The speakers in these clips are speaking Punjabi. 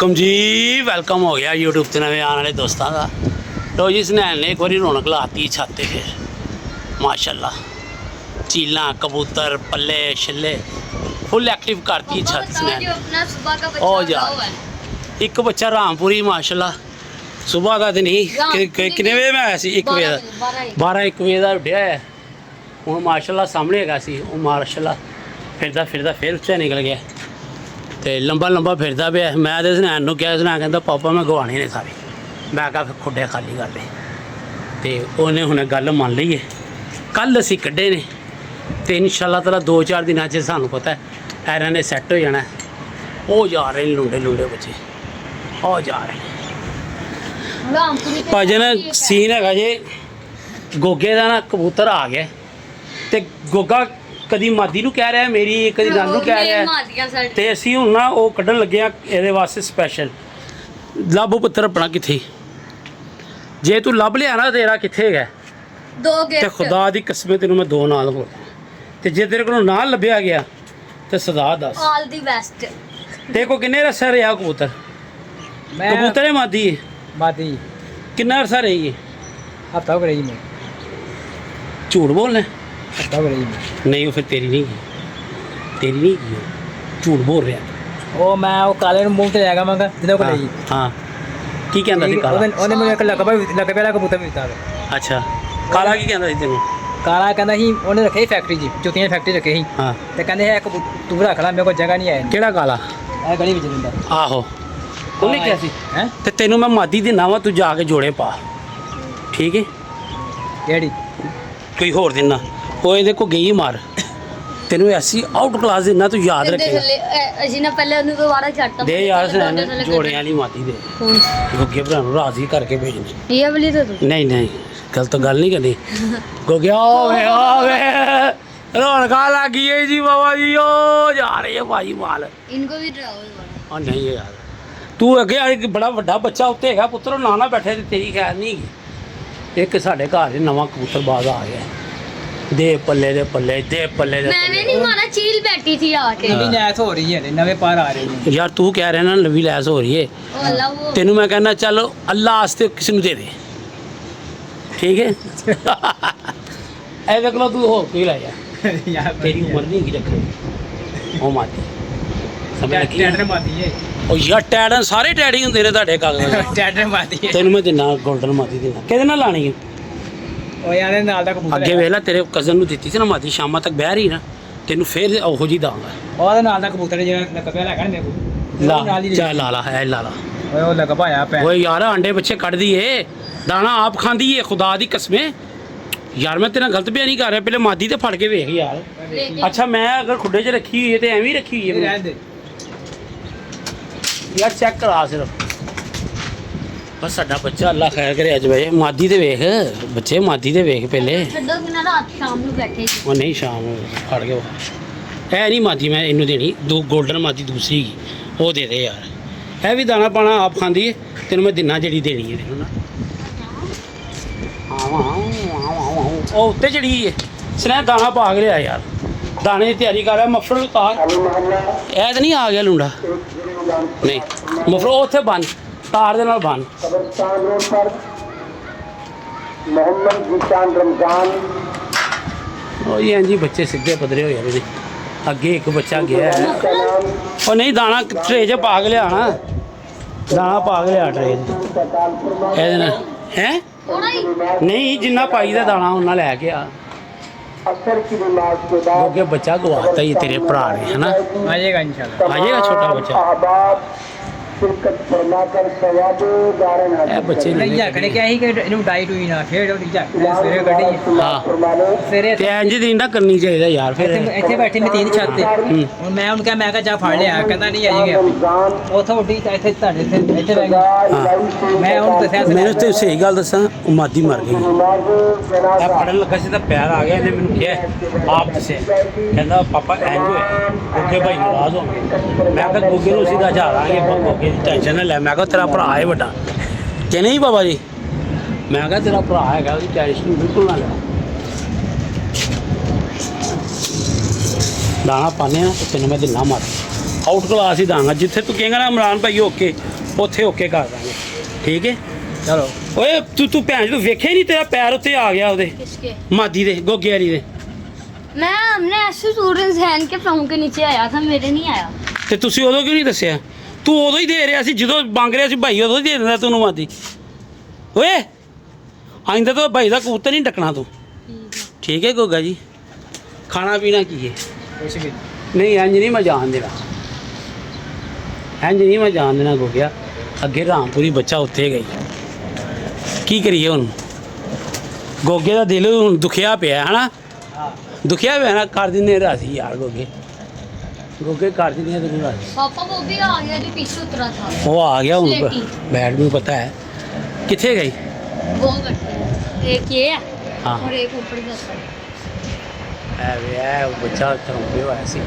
वेलकम जी, वेलकम हो गया यूट्यूब से नवे आने वाले दोस्तों का। लो जी स्नैन ने एक बारी रौनक लाती छत ते फिर माशाल्लाह चीला कबूतर पल्ले छल्ले फुल एक्टिव करती छत स्नैन। ओ यार एक बच्चा रामपुरी माशाल्लाह सुबह का तो नहीं कितने बजे में आया सी 1 बजे 12-1 बजे का उठा है हूँ माशाल्लाह सामने हैगा सी वो माशाल्लाह फिरदा फिरदा फिर उत्थे निकल गया तो लंबा लंबा फिरदा पे। मैं तो स्नैन को क्या स्नैन कहता पापा मैं गवाने ने सारे। मैं कहा फिर खुडे खाली कर ले तो उन्हें हुणे गल मान ली है। कल असी कड्ढे ने तो इंशाअल्लाह ताला 2-4 दिन सानू पता है ऐरा ने सैट हो जाना। वो जा रहे हैं लुंडे लुंडे बच्चे वो जा रहे हैं भजन सीन है जी। गोगे का ना कबूतर आ गया तो गोगा कदी मादी नूं कह रहा है मेरी कदी नानू कह रहा है तो असी हुण ना वो कड्ढन लगे ये वास्ते स्पैशल। लभ पुत्तर अपना कित्थे जे तू लभ लिया ना तेरा कित्थे है तो खुदा दी कसम तेनों मैं 2 नाल बोल तो जे तेरे को ना लभ्या गया तो सदा दस ऑल दी बेस्ट। तेरे को किन्ने अरसा रहा कबूतर कबूतर है मादी है मादी कितना अरसा रही है हफ्ता हो गई मैं झूठ बोलना हफ्ता हो गई मैं नहीं वो फिर तेरी नहीं की तेरी नहीं की वो झूठ बोल रहा वो मैं वो काले मुंह ते जाएगा मैं जिन्हों को नहीं हाँ की कहंदा सी काला ਉਹਨੇ ਮੈਨੂੰ ਇੱਕ ਲੱਗ ਪਿਆ ਕਬੂਤਰ ਵੀ ਦਿੱਤਾ। ਅੱਛਾ ਕਾਲਾ ਕੀ ਕਹਿੰਦਾ ਸੀ ਤੈਨੂੰ ਕਾਲਾ ਕਹਿੰਦਾ ਸੀ ਉਹਨੇ ਰੱਖੀ ਫੈਕਟਰੀ ਜੀ ਜੁੱਤੀਆਂ ਦੀ ਫੈਕਟਰੀ ਰੱਖੀ ਸੀ ਹਾਂ ਤੇ ਕਹਿੰਦੇ ਹੈ ਤੂੰ ਰੱਖ ਲੈ ਮੇਰੇ ਕੋਲ ਜਗ੍ਹਾ ਨਹੀਂ ਹੈ ਕਿਹੜਾ ਕਾਲਾ ਇਹ ਗਲੀ ਵਿੱਚ ਰਹਿੰਦਾ ਆਹੋ ਉਹਨੇ ਕਿਹਾ ਸੀ ਹੈ ਤੇ ਤੈਨੂੰ ਮੈਂ ਮਾਦੀ ਦਿੰਦਾ ਵਾ ਤੂੰ ਜਾ ਕੇ ਜੋੜੇ ਪਾ ਠੀਕ ਹੈ ਕਿਹੜੀ ਕੋਈ ਹੋਰ ਦਿਨਾ ਉਹ ਇਹਦੇ ਕੋ ਗਈ ਮਾਰ ਤੈਨੂੰ ਐਸੀ ਆਊਟ ਕਲਾਸ ਦਿੰਦਾ ਤੂੰ ਯਾਦ ਰੱਖੇਗਾ ਅਸੀਂ ਨਾ ਪਹਿਲੇ ਉਹਨੂੰ ਦੁਬਾਰਾ ਛੱਡਤਾ ਦੇ ਯਾਰ ਜੋੜਿਆਂ ਵਾਲੀ ਮਾਦੀ ਦੇ ਗੁੱਗੇ ਭਰਾ ਨੂੰ ਰਾਜ਼ੀ ਕਰਕੇ ਭੇਜਣੀ ਇਹ ਵਾਲੀ ਤਾਂ ਤੂੰ ਨਹੀਂ ਨਹੀਂ ਗਲਤ ਗੱਲ ਨਹੀਂ ਕਰਨੀ ਗੁੱਗੇ ਆਵੇ ਰੌਣਕਾਂ ਲੱਗੀ ਹੈ ਜੀ ਬਾਬਾ ਜੀ ਉਹ ਜਾ ਰਹੇ ਆ ਭਾਈ ਮਾਲ ਇਨਕੋ ਵੀ ਡਰਾਓ ਆ ਨਹੀਂ ਯਾਰ ਤੂੰ ਅੱਗੇ ਇੱਕ ਬੜਾ ਵੱਡਾ ਬੱਚਾ ਉੱਤੇ ਹੈਗਾ ਪੁੱਤਰ ਨਾ ਬੈਠੇ ਤੇ ਤੇਰੀ ਖੈਰ ਨਹੀਂ ਹੈਗੀ। ਇੱਕ ਸਾਡੇ ਘਰ 'ਚ ਨਵਾਂ ਕਬੂਤਰਬਾਜ਼ ਆ ਗਿਆ ਦੇ ਪੱਲੇ ਦੇ ਪੱਲੇ ਦੇ ਪੱਲੇ ਦੇ मैंने नहीं मारा चील बैठी थी आके ਨਵੀਂ ਨੈਸ ਹੋ ਰਹੀ ਹੈ ਨਵੇਂ ਪਾਰ ਆ ਰਹੇ ਨੇ ਯਾਰ ਤੂੰ ਕਹਿ ਰਿਹਾ ਨਾ ਨਵੀਂ ਲੈਸ ਹੋ ਰਹੀ ਹੈ ओ अल्लाह वो ਤੈਨੂੰ ਮੈਂ ਕਹਿੰਦਾ ਚੱਲ ਅੱਲਾ ਵਾਸਤੇ ਕਿਸੇ ਨੂੰ ਦੇ ਦੇ ਠੀਕ ਹੈ ਇਹ ਦੇਖ ਲਓ ਤੂੰ ਹੋਰ ਕੋਈ ਲੈ ਜਾ ਯਾਰ ਤੇਰੀ ਉਮਰ ਨਹੀਂ ਹੈਗੀ ਰੱਖਣ ਉਹ ਮਾਤੀ ਸਮਝ ਲੱਗੀ ਟੈਡਰ ਮਾਦੀ ਹੈ ਉਹ ਯਾਰ ਟੈਡਨ ਸਾਰੇ ਟੈਡੀ ਹੁੰਦੇ ਨੇ ਤੁਹਾਡੇ ਕਾਗਜ਼ ਟੈਡਰ ਮਾਦੀ ਹੈ ਤੈਨੂੰ ਮੈਂ ਦਿਨਾ ਗੋਲਡਨ ਮਾਤੀ ਦੇਣਾ ਕਿਹਦੇ ਨਾਲ ਲਾਣੀ ਹੈ ਉਹ ਯਾਰ ਇਹ ਨਾਲ ਦਾ ਕਬੂਤਰ ਅੱਗੇ ਵੇਖ ਲੈ ਤੇਰੇ ਕਜ਼ਨ ਨੂੰ ਦਿੱਤੀ ਸੀ ਨਾ ਮਾਦੀ ਸ਼ਾਮਾਂ ਤੱਕ ਬਹਿ ਰਹੀ ਨਾ ਤੈਨੂੰ ਫੇਰ ਉਹੋ ਜੀ ਦਾਂਗਾ ਉਹਦੇ ਨਾਲ ਦਾ ਕਬੂਤਰ ਜਿਹੜਾ ਲੱਗ ਪਿਆ ਹੈਗਾ ਮੇਰੇ ਕੋਲ ਲਾ ਚੱਲ ਲਾ ਲਾ ਹੈ ਲਾ ਲਾ ਓਏ ਉਹ ਲੱਗ ਪਾਇਆ ਪੈ ਓਏ ਯਾਰ ਅੰਡੇ ਬੱਚੇ ਕੱਢਦੀ ਏ ਦਾਣਾ ਆਪ ਖਾਂਦੀ ਏ ਖੁਦਾ ਦੀ ਕਸਮੇ ਯਾਰ ਮੈਂ ਤੇਰਾ ਗਲਤ ਬਿਆਨ ਨਹੀਂ ਕਰ ਰਿਹਾ ਪਹਿਲੇ ਮਾਦੀ ਤੇ ਫੜ ਕੇ ਵੇਖ ਯਾਰ ਅੱਛਾ ਮੈਂ ਅਗਰ ਖੁੱਡੇ 'ਚ ਰੱਖੀ ਹੋਈ ਹੈ ਤੇ ਐਵੇਂ ਹੀ ਰੱਖੀ ਹੋਈ ਹੈ ਰਹਿਣ ਦੇ ਯਾਰ ਚੈੱਕ ਕਰਾ ਸਿਰਫ ਬਸ ਸਾਡਾ ਬੱਚਾ ਅੱਲਾ ਖੈਰ ਕਰੇ ਅੱਜ ਵੇ ਮਾਦੀ ਤੇ ਵੇਖ ਬੱਚੇ ਮਾਦੀ ਤੇ ਵੇਖ ਪਹਿਲੇ ਛੱਡੋ ਕਿ ਨਾ ਰਾਤ ਸ਼ਾਮ ਨੂੰ ਬੈਠੇ ਸੀ ਉਹ ਨਹੀਂ ਸ਼ਾਮ ਨੂੰ ਫੜ ਕੇ ਇਹ ਨਹੀਂ ਮਾਦੀ ਮੈਂ ਇਹਨੂੰ ਦੇਣੀ ਦੋ ਗੋਲਡਨ ਮਾਦੀ ਦੂਸਰੀ ਉਹ ਦੇ ਦੇ ਯਾਰ ਇਹ ਵੀ ਦਾਣਾ ਪਾਣਾ ਆਪ ਖਾਂਦੀ ਹੈ ਤੈਨੂੰ ਮੈਂ ਦਿਨਾ ਜਿਹੜੀ ਦੇਣੀ ਹੈ ਤੈਨੂੰ ਨਾ ਉਹ ਉੱਤੇ ਚੜੀ ਹੈ ਸਨੈ ਦਾਣਾ ਪਾ ਕੇ ਲਿਆ ਯਾਰ ਦਾਣੇ ਦੀ ਤਿਆਰੀ ਕਰ ਰਿਹਾ ਮਫਰਲ ਉਤਾਰ ਇਹ ਤਾਂ ਨਹੀਂ ਆ ਗਿਆ ਲੁੰਡਾ ਨਹੀਂ ਮਫਰਲ ਉੱਥੇ ਬੰਨ ਤਾਰ ਦੇ ਨਾਲ ਬੰਨ मोहम्मद जीशान रमजान ਉਹ ਇਹ ਜੀ ਬੱਚੇ ਸਿੱਧੇ ਪਦਰੇ ਹੋ ਜਾਂਦੇ ਨੇ ਅੱਗੇ ਇੱਕ ਬੱਚਾ ਗਿਆ ਹੈ ਉਹ ਨਹੀਂ ਦਾਣਾ ਟਰੇ 'ਚ ਪਾ ਕੇ ਲਿਆਣਾ ਦਾਣਾ ਪਾ ਕੇ ਲਿਆ ਟਰੇ 'ਚ ਇਹਦੇ ਨਾਲ ਹੈ ਥੋੜਾ ਹੀ ਨਹੀਂ ਜਿੰਨਾ ਪਾਈ ਦਾ ਦਾਣਾ ਉਹਨਾਂ ਲੈ ਕੇ ਆ असर की नमाज के बाद ਅੱਗੇ ਬੱਚਾ ਗਵਾਤਾ ਹੀ ਤੇਰੇ ਭਰਾ ਨੇ ਹਨਾ ਆ ਜਾਏਗਾ ਇਨਸ਼ਾਅੱਲਾ ਆ ਜਾਏਗਾ ਛੋਟਾ ਬੱਚਾ अहबाब शिरकत फरमाकर सवाब दारन ਇਹ ਬੱਚੇ ਨਹੀਂ ਨੇ ਝਾਕਣੇ ਕਿ ਆਹੀ ਕਿ ਇਹਨੂੰ ਡਾਈਟ ਹੋਈ ਨਾ ਫੇਰ ਉਹਦੀ ਝਾਕਣੇ ਸਵੇਰੇ ਕੱਢੀ ਹਾਂ ਸਵੇਰੇ ਤੇ ਇੰਜ ਦੀ ਨਾ ਕਰਨੀ ਚਾਹੀਦਾ ਯਾਰ ਫਿਰ ਇੱਥੇ ਬੈਠੀ ਮੈਂ 3 ਛੱਤ ਤੇ ਹੁਣ ਮੈਂ ਉਹਨੂੰ ਕਿਹਾ ਮੈਂ ਕਿਹਾ ਜਾ ਫੜ ਲਿਆ ਕਹਿੰਦਾ ਨਹੀਂ ਆਈ ਗਿਆ ਉੱਥੋਂ ਉੱਡੀ ਤਾਂ ਇੱਥੇ ਤੁਹਾਡੇ ਇੱਥੇ ਬੈ ਗਈ ਮੈਂ ਉਹਨੂੰ ਦੱਸਿਆ ਮੈਨੂੰ ਤੇ ਸਹੀ ਗੱਲ ਦੱਸਾਂ ਉਹ ਮਾਦੀ ਮਰ ਗਈ ਇਹ ਪੜਨ ਲੱਗਾ ਸੀ ਤਾਂ ਪਿਆਰ ਆ ਗਿਆ ਇਹਨੇ ਮੈਨੂੰ ਕਿਹਾ ਆਪ ਦੱਸਿਆ ਕਹਿੰਦਾ ਪਾਪਾ ਇੰਜ ਹੋਇਆ ਗੋਗੇ ਭਾਈ ਨਾਰਾਜ਼ ਹੋ ਗਏ ਮੈਂ ਕਿਹਾ ਗੋਗੇ ਨੂੰ ਸਿੱਧਾ ਜਾ ਲਾਂਗੇ ਗੋਗੇ ਦੀ ਟੈਨਸ਼ਨ ਨਾ ਲੈ ਮੈਂ ਕਿਹਾ ਤੇਰਾ ਭਰਾ ਹੈ ਵੱਡਾ ਕਿ ਨਹੀਂ ਬਾਬਾ ਜੀ ਮੈਂ ਕਿਹਾ ਤੇਰਾ ਭਰਾ ਹੈਗਾ ਉਹਦੀ ਟੈਨਸ਼ਨ ਬਿਲਕੁਲ ਨਾ ਲੈ ਦਾਣਾ ਪਾਣੇ ਆ ਤੈਨੂੰ ਮੈਂ ਦਿਨਾ ਮਾਰ ਆਊਟ ਕਲਾਸ ਹੀ ਦਾਂਗਾ ਜਿੱਥੇ ਤੂੰ ਕਹੇਂਗਾ ਨਾ ਇਮਰਾਨ ਭਾਈ ਓਕੇ ਉੱਥੇ ਓਕੇ ਕਰ ਦਾਂਗੇ ਠੀਕ ਹੈ। ਚਲੋ ਓਏ ਤੂੰ ਭੈਣ ਤੂੰ ਵੇਖਿਆ ਹੀ ਨਹੀਂ ਤੇਰਾ ਪੈਰ ਉੱਤੇ ਆ ਗਿਆ ਉਹਦੇ किसके? ਮਾਦੀ ਦੇ ਗੋਗੇ ਵਾਲੀ ਦੇ। मैं हमने ऐसे स्टूडेंट्स हैंड के पाँव के नीचे आया था, मेरे नहीं आया। ਤੇ ਤੁਸੀਂ ਉਦੋਂ ਕਿਉਂ ਨਹੀਂ ਦੱਸਿਆ? ਤੂੰ ਉਦੋਂ ਹੀ ਦੇ ਰਿਹਾ ਸੀ ਜਦੋਂ ਮੰਗ ਰਿਹਾ ਸੀ ਭਾਈ, ਉਦੋਂ ਹੀ ਦੇ ਦਿੰਦਾ ਤੈਨੂੰ ਮਾਦੀ। ਓਏ ਆਇੰਦਾ ਤਾਂ ਭਾਈ ਦਾ ਕਬੂਤਰ ਨਹੀਂ ਡੱਕਣਾ ਤੂੰ ਠੀਕ ਹੈ ਗੋਗਾ ਜੀ। ਖਾਣਾ ਪੀਣਾ ਕੀ ਹੈ? ਕੁਛ ਵੀ ਨਹੀਂ ਇੰਜ ਨਹੀਂ ਮੈਂ ਜਾਣ ਦੇਣਾ, ਇੰਜ ਨਹੀਂ ਮੈਂ ਜਾਣ ਦੇਣਾ ਗੋਗਿਆ। ਅੱਗੇ ਰਾਮਪੁਰੀ ਬੱਚਾ ਉੱਥੇ ਗਈ, ਕੀ ਕਰੀਏ ਹੁਣ? ਗੋਗੇ ਦਾ ਦਿਲ ਹੁਣ ਦੁਖਿਆ ਪਿਆ ਹੈ ਨਾ, ਹਾਂ ਦੁਖਿਆ ਪਿਆ ਨਾ। ਕਰ ਦਿੰਦੇ ਰਾਸੀ ਯਾਰ ਗੋਗੇ ਕਰ ਦਿੰਦੇ ਤੈਨੂੰ ਰਾਸੀ। पापा वो भी आ गया जो पीछे उतरा था, ਉਹ ਆ ਗਿਆ ਹੁਣ ਸਲੇਟੀ। ਬੈਠ ਨੂੰ ਪਤਾ ਹੈ ਕਿੱਥੇ ਗਈ। वो बैठे एक ये है हाँ। और एक ऊपर जाता है। ਐ ਵੇ ਐ ਉਹ ਬੱਚਾ ਤਰੰਪਿਆ ਹੋਇਆ ਸੀ,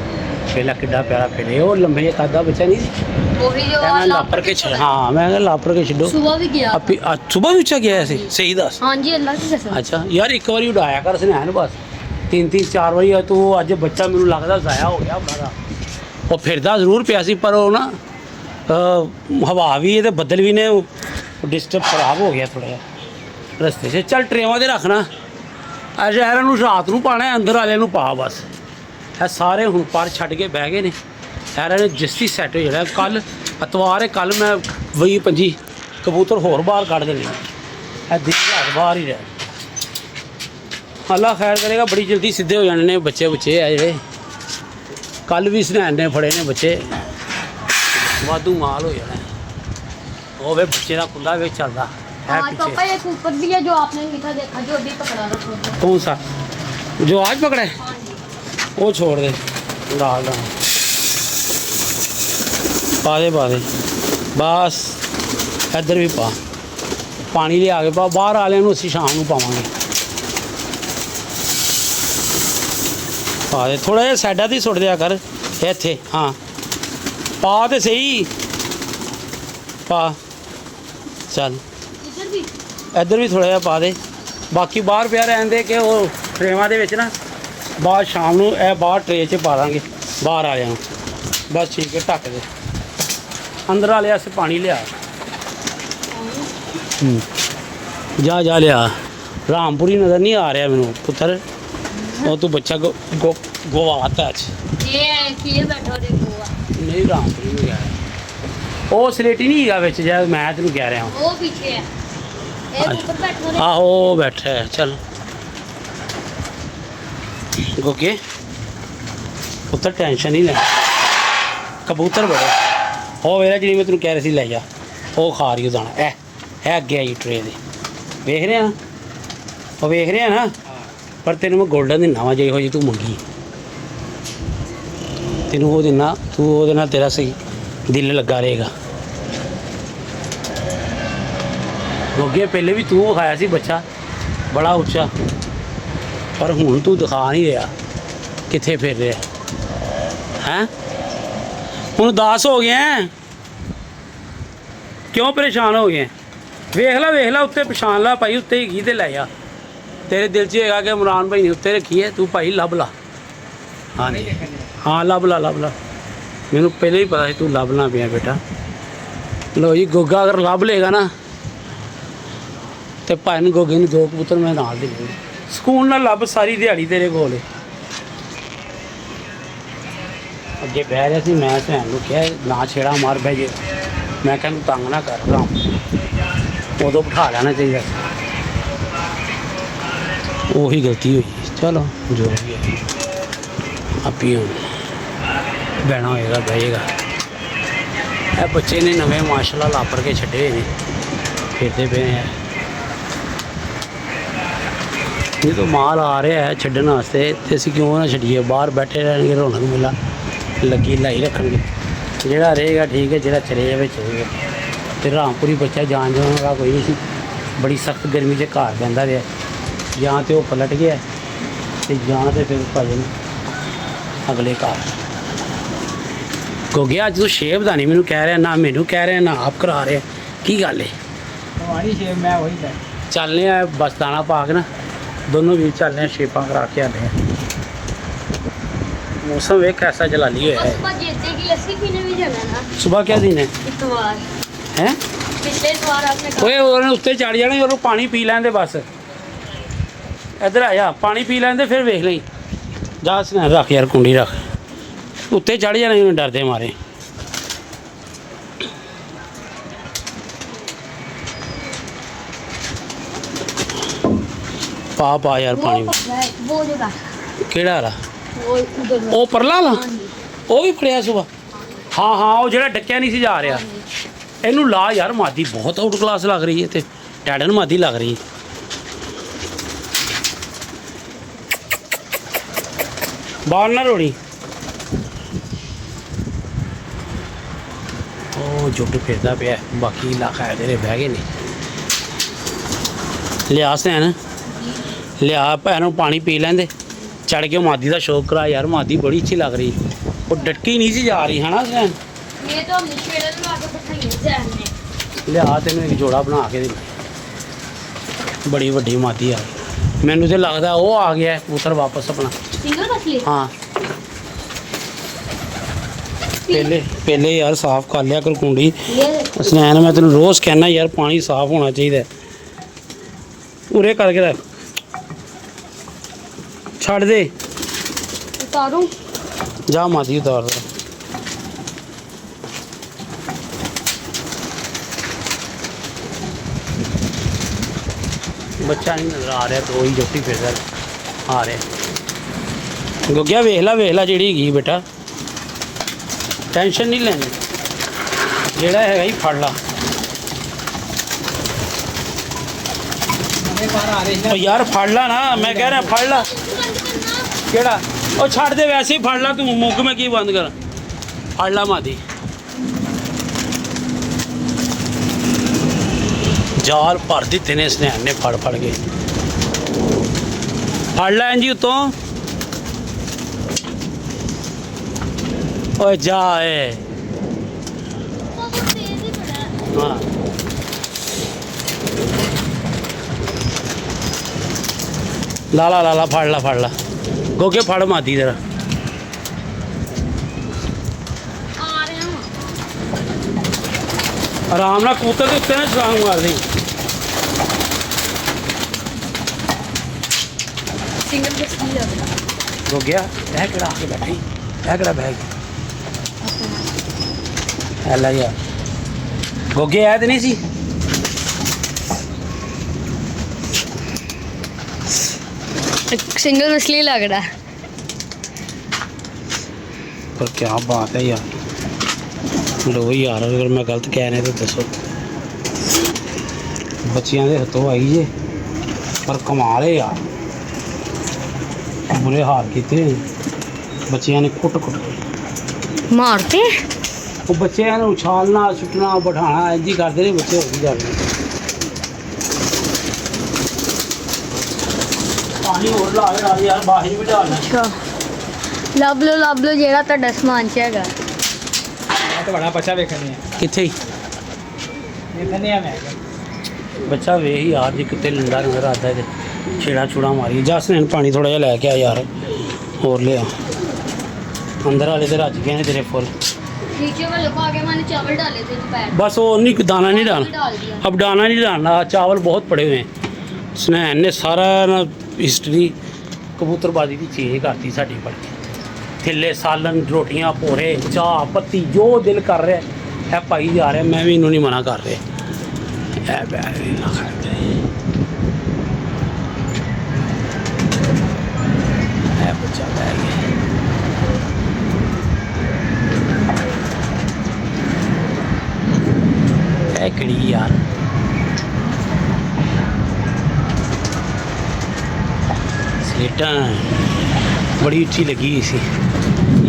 ਛੇਲਾ ਕਿੱਡਾ ਪਿਆਰਾ ਫਿਰੇ। ਉਹ ਲੰਬੇ ਜਿਹੇ ਕੱਦ ਦਾ ਬੱਚਾ ਨਹੀਂ ਸੀ, वो भी जो ਮੈਂ ਲਾਪਰ ਕੇ ਛੱਡ। ਹਾਂ ਮੈਂ ਕਿਹਾ ਲਾਪਰ ਕੇ ਛੱਡੋ। सुबह भी गया। ਆਪੀ ਸੁਬਹ ਵੀ ਉੱਚਾ ਗਿਆ ਸੀ, ਸਹੀ ਦੱਸ। हाँ जी, अल्लाह की कसम। ਅੱਛਾ ਯਾਰ ਇੱਕ ਵਾਰੀ ਉਡਾਇਆ ਕਰ ਸੁਨੈਣ ਬਸ, 3-3 4 ਵਾਰੀ ਆ ਤੂੰ। ਅੱਜ ਬੱਚਾ ਮੈਨੂੰ ਲੱਗਦਾ ਜ਼ਾਇਆ ਹੋ ਗਿਆ ਬੜਾ। ਉਹ ਫਿਰਦਾ ਜ਼ਰੂਰ ਪਿਆ ਸੀ ਪਰ ਉਹ ਨਾ ਹਵਾ ਵੀ ਇਹ ਤੇ ਬੱਦਲ ਵੀ ਨੇ ਡਿਸਟਰਬ ਖਰਾਬ ਹੋ ਗਿਆ ਥੋੜਾ ਜਿਹਾ ਰਸਤੇ 'ਚ। ਚੱਲ ਟਰੇਵਾਂ 'ਤੇ ਰੱਖਣਾ, ਅੱਜ ਇਹਨਾਂ ਨੂੰ ਰਾਤ ਨੂੰ ਪਾਣਾ, ਅੰਦਰ ਵਾਲਿਆਂ ਨੂੰ ਪਾ ਬਸ। ਇਹ ਸਾਰੇ ਹੁਣ ਪਰ ਛੱਡ ਕੇ ਬਹਿ ਗਏ ਨੇ, ਇਹਨਾਂ ਨੇ ਜਸਤੀ ਸੈੱਟ ਹੋ ਜਾਣਾ। ਕੱਲ ਐਤਵਾਰ ਹੈ, ਕੱਲ ਮੈਂ 20-25 ਕਬੂਤਰ ਹੋਰ ਬਾਹਰ ਕੱਢ ਦੇਣੇ। ਇਹ ਦਿਨ ਰਾਤ ਬਾਹਰ ਹੀ ਰਹਿ। ਅੱਲਾ ਖੈਰ ਕਰੇਗਾ, ਬੜੀ ਜਲਦੀ ਸਿੱਧੇ ਹੋ ਜਾਣੇ ਨੇ ਬੱਚੇ ਆ ਜਿਹੜੇ। ਕੱਲ ਵੀ ਸੁਨੈਣ ਨੇ ਫੜੇ ਨੇ ਬੱਚੇ, ਵਾਧੂ ਮਾਲ ਹੋ ਜਾਣਾ। ਉਹ ਵੇ ਬੱਚੇ ਦਾ ਕੁੱਲਾ ਵਿੱਚ ਚੱਲਦਾ है आज पापा पीछे। एक ऊपर भी है जो आपने मीठा देखा, जो अभी पकड़ा रखा था। कौन सा जो आज पकड़ा है? हाँ जी। वो छोड़ दे, डाल रहा पा दे बस। इधर भी पा, पानी लिया के पा। बाहर वाले ਨੂੰ ਅਸੀਂ ਸ਼ਾਮ ਨੂੰ ਪਾਵਾਂਗੇ। ਪਾ ਦੇ ਥੋੜਾ ਜਿਹਾ ਸਾਈਡਾਂ 'ਤੇ ਸੁੱਟ ਦਿਆ ਕਰ ਇੱਥੇ। ਹਾਂ ਪਾ ਤੇ ਸਹੀ, ਪਾ ਚੱਲ। इधर भी ਇੱਧਰ ਵੀ ਥੋੜਾ ਜਿਹਾ ਪਾ ਦੇ, ਬਾਕੀ ਬਾਹਰ ਪਿਆ ਰਹਿਣ ਦੇ। ਕਿ ਉਹ ਟਰੇਵਾਂ ਦੇ ਵਿੱਚ ਨਾ ਬਾਹਰ ਸ਼ਾਮ ਨੂੰ ਇਹ ਬਾਹਰ ਟਰੇ 'ਚ ਪਾ ਦਾਂਗੇ ਬਾਹਰ ਵਾਲਿਆਂ ਨੂੰ। ਬਸ ਠੀਕ ਹੈ, ਢੱਕ ਦੇ। ਅੰਦਰ ਵਾਲੇ ਵਾਸਤੇ ਪਾਣੀ ਲਿਆ। ਜਾ ਲਿਆ। ਰਾਮਪੁਰੀ ਨਜ਼ਰ ਨਹੀਂ ਆ ਰਿਹਾ ਮੈਨੂੰ ਪੁੱਤਰ, ਉਹ ਤੂੰ ਬੱਚਾ ਗੋਵਾਤਾ ਅੱਜ। ये बैठा और एक वो है। ਨਹੀਂ ਰਾਮਪੁਰੀ ਨੂੰ ਗਿਆ, ਉਹ ਸਲੇਟੀ ਨਹੀਂ ਹੈਗਾ ਵਿੱਚ, ਜੈ ਮੈਂ ਤੈਨੂੰ ਕਹਿ ਰਿਹਾ ਹਾਂ। वो पीछे है, एक अच्छा। ऊपर बैठा और एक ਆਹੋ ਉਹ ਬੈਠਾ ਹੈ। ਚੱਲ ਗੋਗੇ ਪੁੱਤਰ ਟੈਨਸ਼ਨ ਨਹੀਂ ਲੈ, ਕਬੂਤਰ ਬੜੇ ਉਹ ਵੇਲਾ ਜਿਹੜੀ ਮੈਂ ਤੈਨੂੰ ਕਹਿ ਰਹੀ ਸੀ ਲੈ ਜਾ, ਉਹ ਖਾ ਰਹੀ ਉਹ ਦਾਣਾ। ਇਹ ਅੱਗੇ ਆਈ ਟਰੇ ਦੇ, ਵੇਖ ਰਿਹਾ ਨਾ, ਉਹ ਵੇਖ ਰਿਹਾ ਨਾ। ਪਰ ਤੈਨੂੰ ਮੈਂ ਗੋਲਡਨ ਦਿੰਦਾ ਵਾ, ਜਿਹੋ ਜਿਹੀ ਤੂੰ ਮੰਗੀ ਤੈਨੂੰ ਉਹ ਦਿੰਦਾ। ਤੂੰ ਉਹਦੇ ਨਾਲ ਤੇਰਾ ਸਹੀ ਦਿਲ ਲੱਗਾ ਰਹੇਗਾ। ਗੋਗੇ ਪਹਿਲੇ ਵੀ ਤੂੰ ਖਾਇਆ ਸੀ ਬੱਚਾ ਬੜਾ ਉੱਚਾ, ਪਰ ਹੁਣ ਤੂੰ ਦਿਖਾ ਨਹੀਂ ਰਿਹਾ ਕਿੱਥੇ ਫਿਰ ਰਿਹਾ ਹੈ। ਹੁਣ ਉਦਾਸ ਹੋ ਗਿਆ ਹੈ? ਕਿਉਂ ਪਰੇਸ਼ਾਨ ਹੋ ਗਿਆ? ਵੇਖ ਲੈ ਉੱਤੇ ਪਛਾਣ ਲਾ ਭਾਈ, ਉੱਤੇ ਹੀ ਤੇ ਲੈ ਜਾ। ਤੇਰੇ ਦਿਲ 'ਚ ਹੈਗਾ ਕਿ ਇਮਰਾਨ ਭਾਈ ਨੇ ਉੱਤੇ ਰੱਖੀ ਹੈ, ਤੂੰ ਭਾਈ ਲੱਭ ਲਾ। ਹਾਂਜੀ ਹਾਂ ਲੱਭ ਲਾ। ਮੈਨੂੰ ਪਹਿਲੇ ਹੀ ਪਤਾ ਸੀ ਤੂੰ ਲੱਭਣਾ ਪਿਆ ਬੇਟਾ। ਲੋ ਜੀ ਗੋਗਾ ਅਗਰ ਲੱਭ ਲੇਗਾ ਨਾ ਤੇ ਭਾਈ ਨੂੰ ਗੋਗੇ ਨੂੰ 2 ਕਬੂਤਰ ਮੈਂ ਨਾਲ ਦੇ ਦੇਣੇ। ਸਕੂਨ ਨਾਲ ਲੱਭ, ਸਾਰੀ ਦਿਹਾੜੀ ਤੇਰੇ ਕੋਲ ਹੈ। ਅੱਗੇ ਬਹਿ ਰਿਹਾ ਸੀ ਮੈਂ ਭੈਣ ਨੂੰ ਕਿਹਾ ਨਾ ਛੇੜਾ ਮਾਰ ਬਹਿ ਜੇ। ਮੈਂ ਕਿਹਾ ਤੂੰ ਤੰਗ ਨਾ ਕਰ ਰਾਮ, ਉਦੋਂ ਬਿਠਾ ਲੈਣਾ ਚਾਹੀਦਾ। ਉਹੀ ਗਲਤੀ ਹੋਈ। ਚਲੋ ਜੋ ਵੀ ਹੈ ਆਪੀ ਹੁਣ ਬਹਿਣਾ ਹੋਏਗਾ ਬਹਿਏਗਾ। ਇਹ ਬੱਚੇ ਨੇ ਨਵੇਂ ਮਾਸ਼ਾਅੱਲਾ ਲਾਪਰ ਕੇ ਛੱਡੇ ਹੋਏ ਨੇ, ਫਿਰਦੇ ਪਏ ਹੈ। ਜਦੋਂ ਮਾਲ ਆ ਰਿਹਾ ਹੈ ਛੱਡਣ ਵਾਸਤੇ ਤੇ ਅਸੀਂ ਕਿਉਂ ਨਾ ਛੱਡੀਏ? ਬਾਹਰ ਬੈਠੇ ਰਹਿਣਗੇ, ਰੌਣਕ ਮੇਲਾ ਲੱਗੀ ਲਾਈ ਰੱਖਣਗੇ। ਜਿਹੜਾ ਰਹੇਗਾ ਠੀਕ ਹੈ, ਜਿਹੜਾ ਚਲੇ ਜਾਵੇ ਚਲੇ ਜਾਵੇ। ਤੇ ਰਾਮਪੁਰੀ ਬੱਚਾ ਜਾਣ ਵਾਲਾ ਕੋਈ ਨਹੀਂ ਸੀ, ਬੜੀ ਸਖਤ ਗਰਮੀ 'ਚ ਘਰ ਬਹਿੰਦਾ ਰਿਹਾ। ਜਾਂ ਤੇ ਉਹ ਪਲਟ ਗਿਆ ਤੇ ਜਾਂ ਤੇ ਫਿਰ ਭਜਨ ਅਗਲੇ ਘਰ। ਗੋਗਿਆ ਅੱਜ ਤੂੰ ਸ਼ੇਪ ਦਾ ਨਹੀਂ ਮੈਨੂੰ ਕਹਿ ਰਿਹਾ, ਨਾ ਮੈਨੂੰ ਕਹਿ ਰਿਹਾ, ਨਾ ਆਪ ਕਰਾ ਰਿਹਾ, ਕੀ ਗੱਲ ਹੈ? हमारी शेप मैं वही था। ਚੱਲਨੇ ਆ ਬਸ ਦਾਣਾ ਪਾ ਕੇ ਨਾ ਦੋਨੋਂ ਵੀ ਚੱਲਨੇ ਆ, ਸ਼ੇਪਾਂ ਕਰਾ ਕੇ ਆਨੇ ਆ। मौसम वे कैसा जलाली हुआ है। सुबह जेते की लस्सी पीने भी जाना ना। सुबह क्या दिन है? इतवार हैं पिछले बार आपने कहा ओए ਉਹਨੇ ਉੱਤੇ ਚੜ ਜਾਣਾ ਉਹਨੂੰ ਪਾਣੀ ਪੀ ਲੈਂਦੇ ਬਸ ਇੱਧਰ ਆ ਜਾ ਪਾਣੀ ਪੀ ਲੈਂਦੇ ਫਿਰ ਵੇਖ ਲਈ ਜਾ ਸਨਾ ਰੱਖ ਯਾਰ ਕੁੰਡੀ ਰੱਖ ਉੱਤੇ ਚੜ ਜਾਣਾ ਉਹਨੂੰ ਡਰਦੇ ਮਾਰੇ ਪਾ ਯਾਰ ਪਾਣੀ वो जगह ਕਿਹੜਾ ਵਾਲਾ वो उधर ਉਹ ਪਰਲਾ ਵਾਲਾ हाँ जी। ਉਹ ਵੀ ਫੜਿਆ ਸੁਬਾ ਹਾਂ ਉਹ ਜਿਹੜਾ ਡੱਕਿਆ ਨਹੀਂ ਸੀ ਜਾ ਰਿਹਾ ਇਹਨੂੰ ਲਾ ਯਾਰ ਮਾਦੀ ਬਹੁਤ ਆਊਟ ਕਲਾਸ ਲੱਗ ਰਹੀ ਹੈ ਤੇ ਟੈਡਨ ਮਾਦੀ ਲੱਗ ਰਹੀ ਹੈ ਬਾਹਰ ਨਾ ਰੋੜੀ ਉਹ ਜੁੱਟ ਫਿਰਦਾ ਪਿਆ ਬਾਕੀ ਇਲਾਕਾ ਇਹਦੇ ਬਹਿ ਗਏ ਨੇ ਲਿਆ ਸੈਨ ਲਿਆ ਭੈਣ ਨੂੰ ਪਾਣੀ ਪੀ ਲੈਂਦੇ ਚੜ ਕੇ ਮਾਦੀ ਦਾ ਸ਼ੌਕ ਕਰਾ ਯਾਰ ਮਾਦੀ ਬੜੀ ਅੱਛੀ ਲੱਗ ਰਹੀ ਉਹ ਡਟਕੀ ਨਹੀਂ ਸੀ ਜਾ ਰਹੀ ਹੈ ਨਾ ਸੈਨ ये तो हमने शेडल में आके बैठाई है जैन ने ਲਿਆ ਤੈਨੂੰ ਇੱਕ ਜੋੜਾ ਬਣਾ ਕੇ ਦੇ ਬੜੀ ਵੱਡੀ ਮਾਦੀ ਆ ਗਈ ਮੈਨੂੰ ਤੇ ਲੱਗਦਾ ਉਹ ਆ ਗਿਆ ਹੈ ਕਬੂਤਰ ਵਾਪਸ ਆਪਣਾ सिंगल मछली ਹਾਂ ਪਹਿਲੇ ਯਾਰ ਸਾਫ਼ ਕਰ ਲਿਆ ਕਰ ਕੁੰਡੀ ये ਸਨੈਨ ਮੈਂ ਤੈਨੂੰ ਰੋਜ਼ ਕਹਿਣਾ ਯਾਰ ਪਾਣੀ ਸਾਫ਼ ਹੋਣਾ ਚਾਹੀਦਾ ਉਰੇ ਕਰਕੇ ਰੱਖ ਛੱਡ ਦੇ उतारूं ਜਾ ਮਾਦੀ ਉਤਾਰ ਦੇ ਬੱਚਾ ਨਹੀਂ ਨਜ਼ਰ ਆ ਰਿਹਾ ਦੋ ਹੀ ਜੋਟੀ ਫਿਰਦਾ ਆ ਰਿਹਾ ਗੁੱਗਿਆ ਵੇਖ ਲੈ ਜਿਹੜੀ ਹੈਗੀ ਬੇਟਾ ਟੈਨਸ਼ਨ ਨਹੀਂ ਲੈਣੀ ਜਿਹੜਾ ਹੈਗਾ ਹੀ ਫੜ ਲਾ ਇਹ ਬਾਹਰ ਆ ਰਹੀ ਉਹ ਯਾਰ ਫੜ ਲਾ ਨਾ ਮੈਂ ਕਹਿ ਰਿਹਾ ਫੜ ਲਾ ਕਿਹੜਾ ਉਹ ਛੱਡ ਦੇ ਵੈਸੇ ਹੀ ਫੜ ਲਾ ਤੂੰ ਮੁੱਕ ਮੈਂ ਕੀ ਬੰਦ ਕਰ ਫੜ ਲਾ ਮਾਦੀ ਜਾਲ ਭਰ ਦਿੱਤੇ ਨੇ ਸਨੈਨ ਨੇ ਫੜ ਕੇ ਫੜ ਲੈ ਜੀ ਉਤੋਂ ਓਏ ਜਾ ਏ ਹਾਂ ਲਾ ਫੜ ਲਾ ਗੋਗੇ ਫੜ ਮਾਦੀ ਜਰਾ आ रहे हैं ਆਰਾਮ ਨਾਲ ਕਬੂਤਰ ਦੇ ਉੱਤੇ ਨਾ ਛਲਾਂਗ ਮਾਰ ਦੇ सिंगल मछली लग रहा ਗੋਗਿਆ ਇਹ ਕਿਹੜਾ ਆ ਕੇ ਬੈਠੀ ਇਹ ਕਿਹੜਾ ਬੈਗ ਇਹ ਲੈ ਯਾਰ ਗੋਗੇ ਆਇਆ ਤੇ ਨਹੀਂ ਸੀ सिंगल मछली लग रहा है पर क्या बात है यार लो यार अगर मैं गलत कह रहे तो दसो बच्चियां दे हथों आई जे पर कमाल है यार बुरे हाल किए बच्चियां ने कुट के मारते वो बच्चे ने उछालना सुटना बिठाना इंज ही करते रहे बच्चे होगी जाते पानी और ला यार बाहर भी डालना अच्छा ਲੱਭ ਲਓ ਜਿਹੜਾ ਤੁਹਾਡਾ ਸਮਾਨ ਚ ਹੈਗਾ ਮੈਂ ਤਾਂ ਬੜਾ ਬੱਚਾ ਵੇਖਣੀ ਹੈ किथे ਵੇਖਣੀ ਆ ਮੈਂ ਬੱਚਾ ਵੇਖ ਯਾਰ ਜੇ ਕਿਤੇ ਲੰਡਾ ਨਜ਼ਰ ਆਦਾ ਤੇ ਛੇੜਾ ਛੁੜਾ ਮਾਰੀ ਜਸ ਨੇ ਪਾਣੀ ਥੋੜਾ ਜਿਹਾ ਲੈ ਕੇ ਆ ਯਾਰ ਹੋਰ ਲਿਆ अंदर वाले तो रज गए हैं तेरे फुल नीचे वाले को आगे मैंने चावल डाले थे दोपहर बस वो नहीं दाना नहीं डाल डालना दिया। अब दाना नहीं डालना चावल बहुत पड़े हुए हैं स्नैन ने सारा ना हिस्ट्री कबूतरबाजी की चेंज करती साड़ी पढ़ के थिले सालन रोटियां भोरे चाह पत्ती जो दिल कर रहा है पाई जा रहा है मैं भी इन्हों नहीं मना कर रहा बच्चा बह गया कड़ी यार सीटा बड़ी अच्छी लगी सी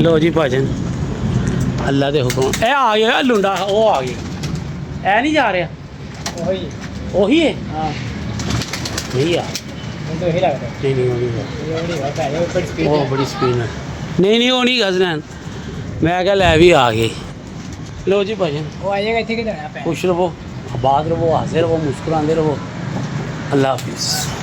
लो जी भाजन अल्लाह के हुक्म ए आ गया लुंडा वो आ गया ए नहीं जा रहा ਉਹੀ वही है ਹਾਂ नहीं यार ਮੈਨੂੰ ਤਾਂ ਇਹੀ ਲੱਗਦਾ नहीं वो नहीं है ਇਹ ਨਹੀਂ ਹੋਇਆ ਪੈ ਬੜੀ ਸਪੀਡ वो बड़ी स्पीड है नहीं वो नहीं गजनैन मैं क्या लै भी आ गई लो जी भाजन ਉਹ ਆਏਗਾ ਇੱਥੇ ਕਿਧਰ ਆ ਪੈ खुश रहो आबाद रहो हाजिर रहो मुस्कुराते रहो अल्लाह हाफिज़